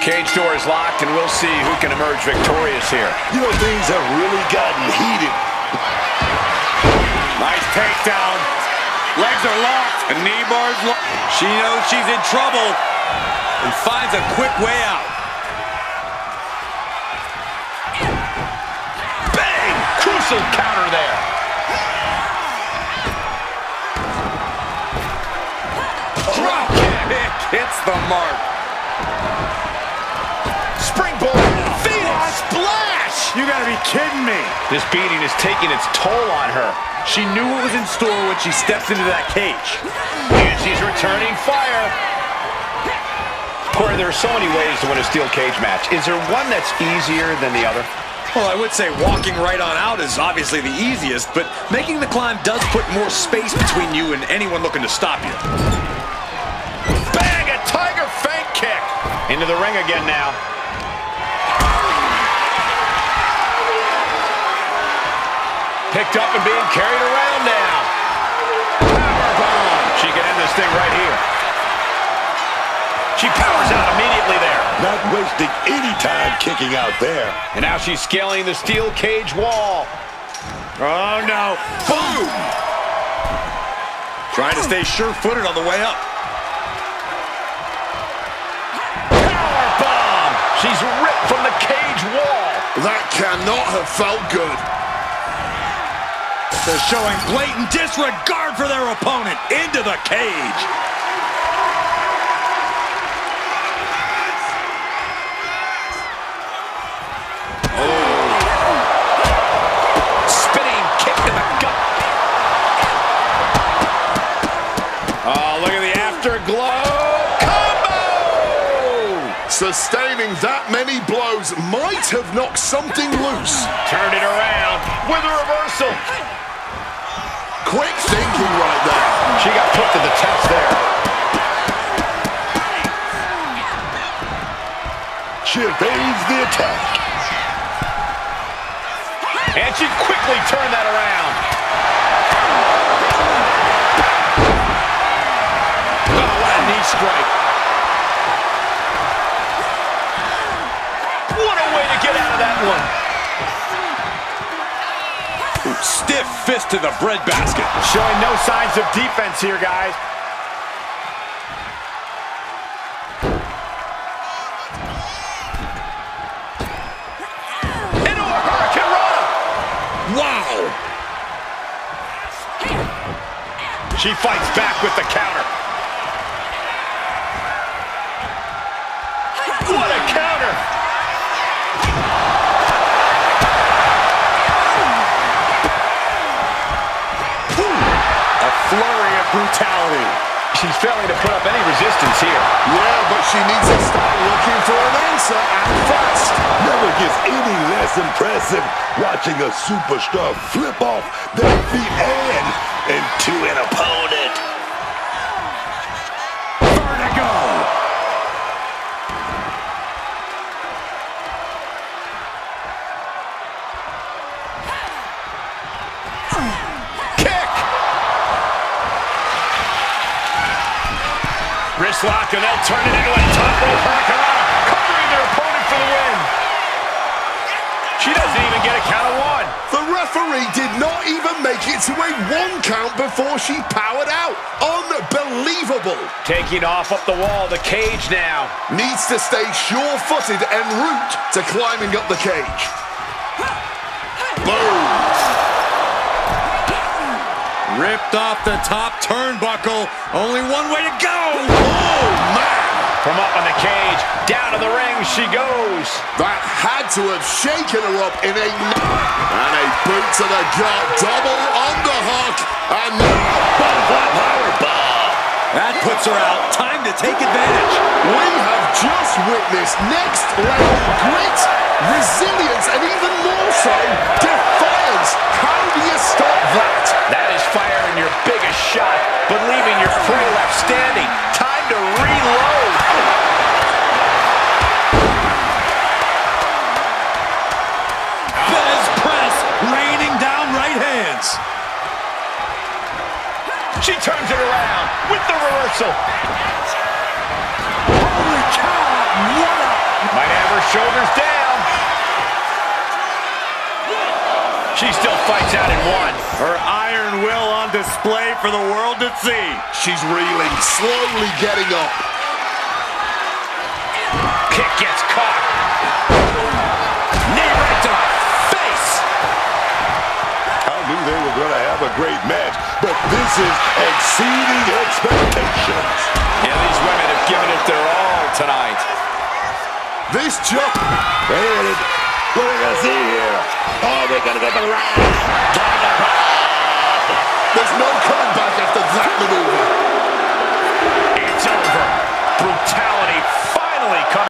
Cage door is locked, and we'll see who can emerge victorious here. You know, things have really gotten heated. Nice takedown. Legs are locked. A knee bar's locked. She knows she's in trouble and finds a quick way out. Bang! Crucial counter there. Drop kick hits the mark. Springboard. Phoenix splash. You gotta be kidding me. This beating is taking its toll on her. She knew what was in store when she stepped into that cage. And she's returning fire. Corey, there are so many ways to win a steel cage match. Is there one that's easier than the other? Well, I would say walking right on out is obviously the easiest, but making the climb does put more space between you and anyone looking to stop you. Bang! A tiger feint kick. Into the ring again now. Picked up and being carried around now. Powerbomb. She can end this thing right here. She powers out immediately there. Not wasting any time kicking out there. And now she's scaling the steel cage wall. Oh, no. Boom! Trying to stay sure-footed on the way up. Powerbomb. She's ripped from the cage wall. That cannot have felt good. They're showing blatant disregard for their opponent into the cage. Spinning kick to the gut. Oh, look at the afterglow. Combo! Sustaining that many blows might have knocked something loose. Turned it around with a reversal. Quick thinking right there. She got put to the test there. She evades the attack. And she quickly turned that around. Oh, what a knee strike. What a way to get out of that one. Stiff fist to the breadbasket. Showing no signs of defense here, guys. Into a hurricane rana. Wow! She fights back with the counter. What a counter! Flurry of brutality. She's failing to put up any resistance here. Yeah, but she needs to start looking for an answer and fast. Never gets any less impressive watching a superstar flip off their feet and into an opponent. Vertigo. Wrist lock, and they'll turn it into a top rope hurricane, covering their opponent for the win. She doesn't even get a count of one. The referee did not even make it to a 1 count before she powered out. Unbelievable. Taking off up the wall, the cage now. Needs to stay sure-footed en route to climbing up the cage. Boom. Ripped off the top turnbuckle. Only one way to go. Oh, man. From up on the cage, down to the ring she goes. That had to have shaken her up in a... And a boot to the gut, double underhook, and butterfly powerbomb. That puts her out. Time to take advantage. We have just witnessed next level grit, resilience, and even more so, defiance. How do you stop that? That is firing your biggest shot, but leaving your prey left standing. Time to reload. Fez press, raining down right hands. She She turns it around with the reversal. Holy cow, what a... Might have her shoulders down. She still fights out in one. Her iron will on display for the world to see. She's reeling, slowly getting up. Kick gets caught. Knee right to the face. I knew they were going to have a great match, but this is exceeding expectations. Yeah, these women have given it their all tonight. This jump, man, what are we going to see here? Oh, they're going to get the ride. There's no coming back after that maneuver. It's over. Brutality finally comes.